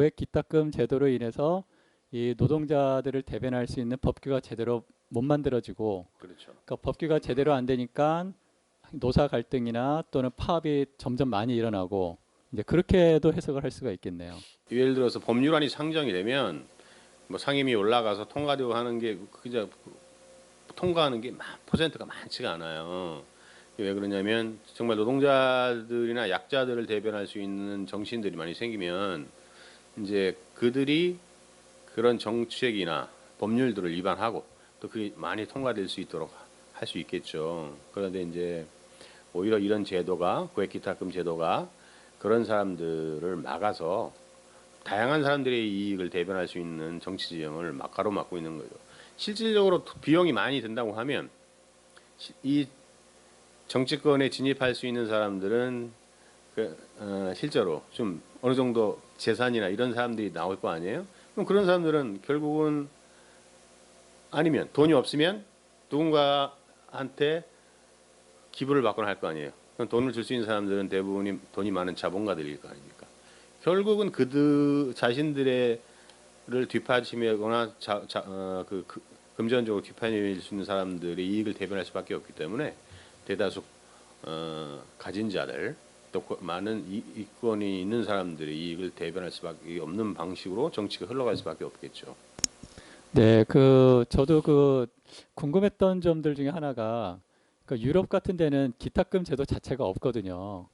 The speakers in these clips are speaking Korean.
고액 기탁금 제도로 인해서 이 노동자들을 대변할 수 있는 법규가 제대로 못 만들어지고, 그렇죠. 그러니까 법규가 제대로 안 되니까 노사 갈등이나 또는 파업이 점점 많이 일어나고, 이제 그렇게도 해석을 할 수가 있겠네요. 예를 들어서 법률안이 상정이 되면 뭐 상임위 올라가서 통과되고 하는 게 그저 통과하는 게 퍼센트가 많지가 않아요. 왜 그러냐면 정말 노동자들이나 약자들을 대변할 수 있는 정치인들이 많이 생기면 이제 그들이 그런 정책이나 법률들을 위반하고 또 그게 많이 통과될 수 있도록 할 수 있겠죠. 그런데 이제 오히려 이런 제도가 고액기탁금 제도가 그런 사람들을 막아서 다양한 사람들의 이익을 대변할 수 있는 정치 지형을 막 가로막고 있는 거죠. 실질적으로 비용이 많이 든다고 하면 이 정치권에 진입할 수 있는 사람들은 실제로 좀 어느 정도 재산이나 이런 사람들이 나올 거 아니에요? 그럼 그런 사람들은 결국은 아니면 돈이 없으면 누군가한테 기부를 받거나 할 거 아니에요. 그럼 돈을 줄 수 있는 사람들은 대부분이 돈이 많은 자본가들일 거 아닙니까? 결국은 그들 자신들의 를 뒷받침하거나 금전적으로 뒷받침일 수 있는 사람들의 이익을 대변할 수밖에 없기 때문에 대다수 가진 자들 또 많은 이권이 있는 사람들의 이익을 대변할 수밖에 없는 방식으로 정치가 흘러갈 수밖에 없겠죠. 네, 저도 궁금했던 점들 중에 하나가, 유럽 같은 데는 기탁금 제도 자체가 없거든요.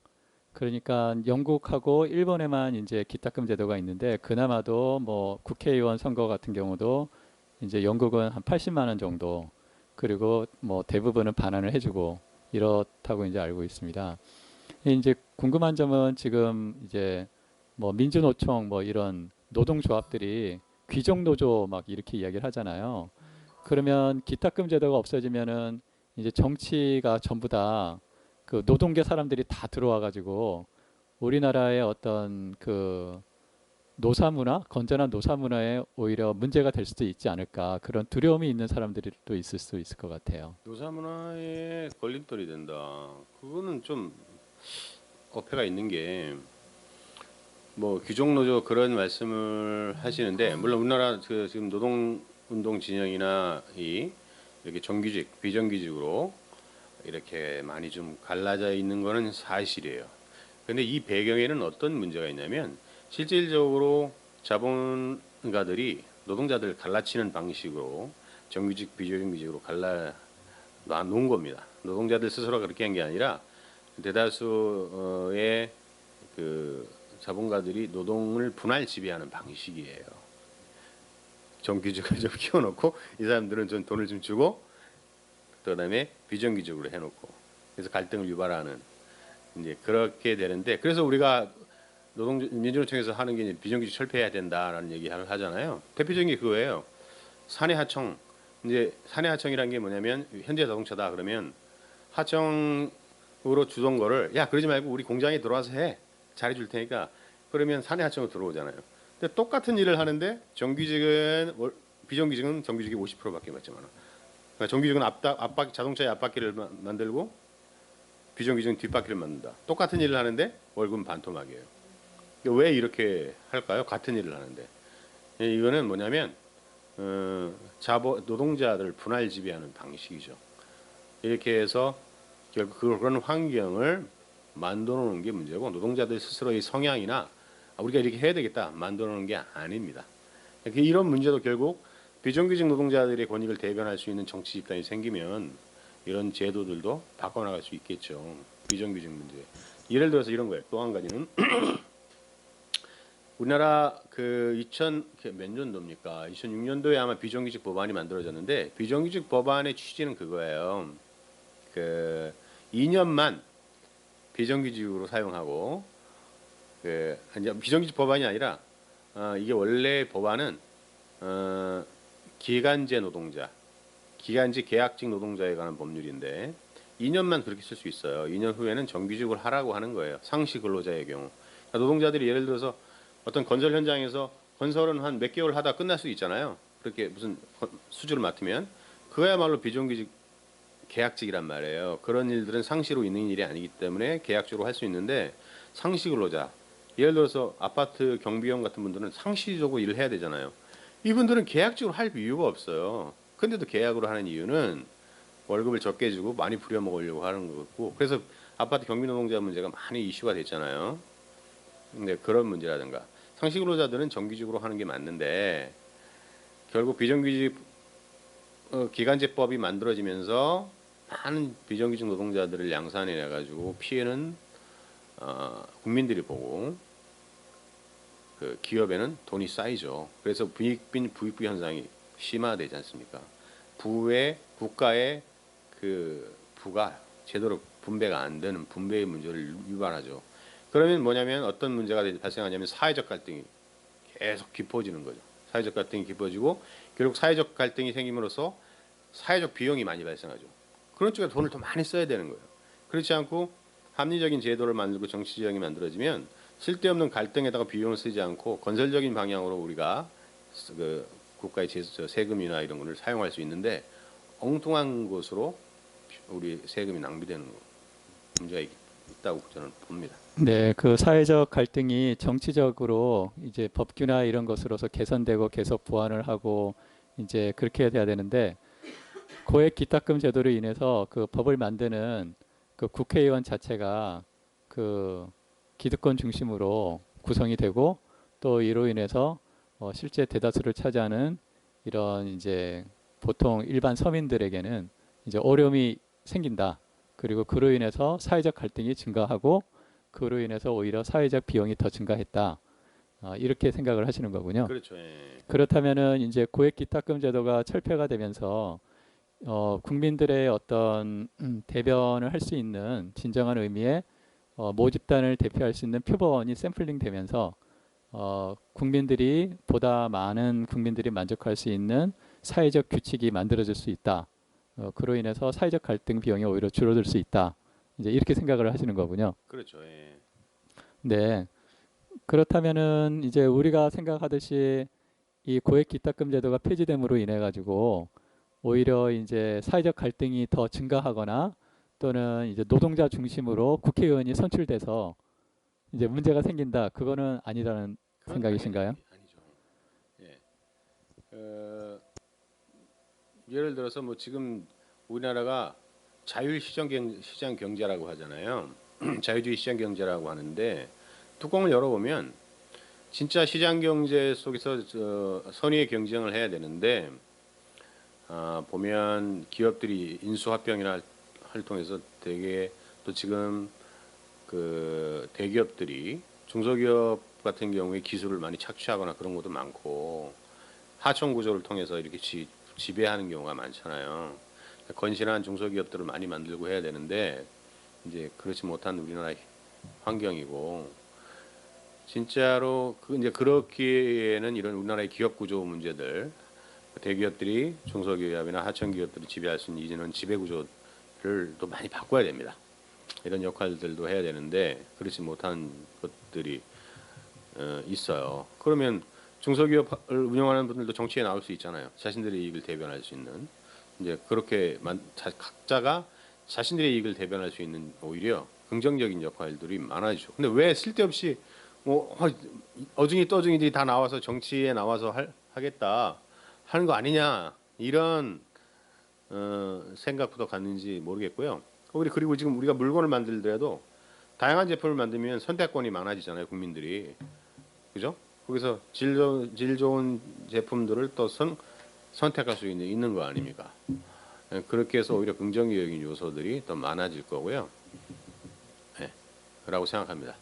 그러니까 영국하고 일본에만 이제 기탁금 제도가 있는데, 그나마도 뭐 국회의원 선거 같은 경우도 이제 영국은 한 80만 원 정도, 그리고 뭐 대부분은 반환을 해주고 이렇다고 이제 알고 있습니다. 이제 궁금한 점은 지금 이제 뭐 민주노총 뭐 이런 노동조합들이 귀족노조 막 이렇게 이야기를 하잖아요. 그러면 기탁금 제도가 없어지면은 이제 정치가 전부 다 노동계 사람들이 다 들어와 가지고 우리나라의 어떤 노사 문화, 건전한 노사 문화에 오히려 문제가 될 수도 있지 않을까, 그런 두려움이 있는 사람들이 또 있을 수 있을 것 같아요. 노사 문화에 걸림돌이 된다. 그거는 좀 어폐가 있는 게 뭐 귀족 노조 그런 말씀을 하시는데 물론 우리나라 지금 노동 운동 진영이나 이렇게 정규직, 비정규직으로 이렇게 많이 좀 갈라져 있는 거는 사실이에요. 근데 이 배경에는 어떤 문제가 있냐면 실질적으로 자본가들이 노동자들 갈라치는 방식으로 정규직, 비정규직으로 갈라 놓은 겁니다. 노동자들 스스로가 그렇게 한 게 아니라 대다수의 자본가들이 노동을 분할 지배하는 방식이에요. 정규직을 좀 키워놓고 이 사람들은 좀 돈을 좀 주고 그다음에 비정규직으로 해놓고 그래서 갈등을 유발하는 이제 그렇게 되는데 그래서 우리가 민주노총에서 하는 게 비정규직 철폐해야 된다라는 얘기를 하잖아요. 대표적인 게 그거예요. 사내하청 이제 사내하청이라는 게 뭐냐면 현대자동차다 그러면 하청으로 주던 거를 야 그러지 말고 우리 공장에 들어와서 해 잘해줄 테니까 그러면 사내하청으로 들어오잖아요. 근데 똑같은 일을 하는데 비정규직은 정규직이 50%밖에 받지만 그러니까 정규직은 자동차의 앞바퀴를 만들고 비정규직은 뒷바퀴를 만든다. 똑같은 일을 하는데 월급은 반토막이에요. 왜 이렇게 할까요? 같은 일을 하는데 이거는 뭐냐면 노동자들 분할 지배하는 방식이죠. 이렇게 해서 결국 그런 환경을 만들어 놓은 게 문제고 노동자들 스스로의 성향이나 우리가 이렇게 해야 되겠다 만들어 놓은 게 아닙니다. 이런 문제도 결국 비정규직 노동자들의 권익을 대변할 수 있는 정치 집단이 생기면 이런 제도들도 바꿔나갈 수 있겠죠. 비정규직 문제. 예를 들어서 이런 거예요. 또 한 가지는 우리나라 몇 년도입니까? 2006년도에 아마 비정규직 법안이 만들어졌는데 비정규직 법안의 취지는 그거예요. 2년만 비정규직으로 사용하고 이제 비정규직 법안이 아니라 이게 원래 법안은 기간제 노동자, 기간제 계약직 노동자에 관한 법률인데 2년만 그렇게 쓸 수 있어요. 2년 후에는 정규직을 하라고 하는 거예요. 상시 근로자의 경우. 그러니까 노동자들이 예를 들어서 어떤 건설 현장에서 건설은 한 몇 개월 하다 끝날 수 있잖아요. 그렇게 무슨 수주를 맡으면 그야말로 비정규직 계약직이란 말이에요. 그런 일들은 상시로 있는 일이 아니기 때문에 계약직으로 할 수 있는데 상시 근로자 예를 들어서 아파트 경비원 같은 분들은 상시적으로 일을 해야 되잖아요. 이분들은 계약직으로 할 이유가 없어요. 근데도 계약으로 하는 이유는 월급을 적게 주고 많이 부려먹으려고 하는 거고, 그래서 아파트 경비 노동자 문제가 많이 이슈가 됐잖아요. 근데 그런 문제라든가 상시 근로자들은 정규직으로 하는 게 맞는데 결국 비정규직 기간제법이 만들어지면서 많은 비정규직 노동자들을 양산해 가지고 피해는 국민들이 보고 그 기업에는 돈이 쌓이죠. 그래서 부익부 현상이 심화되지 않습니까? 국가의 그 부가 제대로 분배가 안 되는 분배의 문제를 유발하죠. 그러면 뭐냐면 어떤 문제가 발생하냐면 사회적 갈등이 계속 깊어지는 거죠. 사회적 갈등이 깊어지고 결국 사회적 갈등이 생김으로써 사회적 비용이 많이 발생하죠. 그런 쪽에 돈을 더 많이 써야 되는 거예요. 그렇지 않고 합리적인 제도를 만들고 정치 지형이 만들어지면 쓸데없는 갈등에다가 비용을 쓰지 않고 건설적인 방향으로 우리가 그 국가의 세금이나 이런 것을 사용할 수 있는데 엉뚱한 곳으로 우리 세금이 낭비되는 문제가 있다고 저는 봅니다. 네, 그 사회적 갈등이 정치적으로 이제 법규나 이런 것으로서 개선되고 계속 보완을 하고 이제 그렇게 돼야 되는데 고액 기탁금 제도로 인해서 그 법을 만드는 그 국회의원 자체가 그 기득권 중심으로 구성이 되고 또 이로 인해서 실제 대다수를 차지하는 이런 이제 보통 일반 서민들에게는 이제 어려움이 생긴다. 그리고 그로 인해서 사회적 갈등이 증가하고 그로 인해서 오히려 사회적 비용이 더 증가했다. 이렇게 생각을 하시는 거군요. 그렇죠. 예. 그렇다면은 이제 고액 기탁금 제도가 철폐가 되면서 국민들의 어떤 대변을 할 수 있는 진정한 의미의 모집단을 대표할 수 있는 표본이 샘플링 되면서 국민들이 보다 많은 국민들이 만족할 수 있는 사회적 규칙이 만들어질 수 있다. 그로 인해서 사회적 갈등 비용이 오히려 줄어들 수 있다. 이제 이렇게 생각을 하시는 거군요. 그렇죠. 예. 네. 그렇다면은 이제 우리가 생각하듯이 이 고액 기탁금 제도가 폐지됨으로 인해 가지고 오히려 이제 사회적 갈등이 더 증가하거나 또는 이제 노동자 중심으로 국회의원이 선출돼서 이제 문제가 생긴다. 그거는 아니라는 생각이신가요? 아니죠. 예. 어, 예를 들어서 뭐 지금 우리나라가 시장 경제라고 하잖아요. 자유주의 시장 경제라고 하는데 뚜껑을 열어보면 진짜 시장 경제 속에서 선의의 경쟁을 해야 되는데 보면 기업들이 인수합병이나 활동해서 되게 또 지금 그 대기업들이 중소기업 같은 경우에 기술을 많이 착취하거나 그런 것도 많고 하청 구조를 통해서 이렇게 지배하는 경우가 많잖아요. 건실한 중소기업들을 많이 만들고 해야 되는데 이제 그렇지 못한 우리나라의 환경이고 진짜로 이제 그렇기에는 이런 우리나라의 기업 구조 문제들 대기업들이 중소기업이나 하청 기업들을 지배할 수 있는 이제는 지배 구조를 또 많이 바꿔야 됩니다. 이런 역할들도 해야 되는데 그렇지 못한 것들이 있어요. 그러면 중소기업을 운영하는 분들도 정치에 나올 수 있잖아요. 자신들의 이익을 대변할 수 있는 이제 그렇게 각자가 자신들의 이익을 대변할 수 있는 오히려 긍정적인 역할들이 많아지죠. 근데 왜 쓸데없이 뭐 어중이 떠중이들이 다 나와서 정치에 나와서 하겠다 하는 거 아니냐 이런 생각부터 갖는지 모르겠고요. 그리고 지금 우리가 물건을 만들더라도 다양한 제품을 만들면 선택권이 많아지잖아요, 국민들이. 그죠? 거기서 질 좋은 제품들을 또 선택할 수 있는 거 아닙니까? 그렇게 해서 오히려 긍정적인 요소들이 더 많아질 거고요. 네, 라고 생각합니다.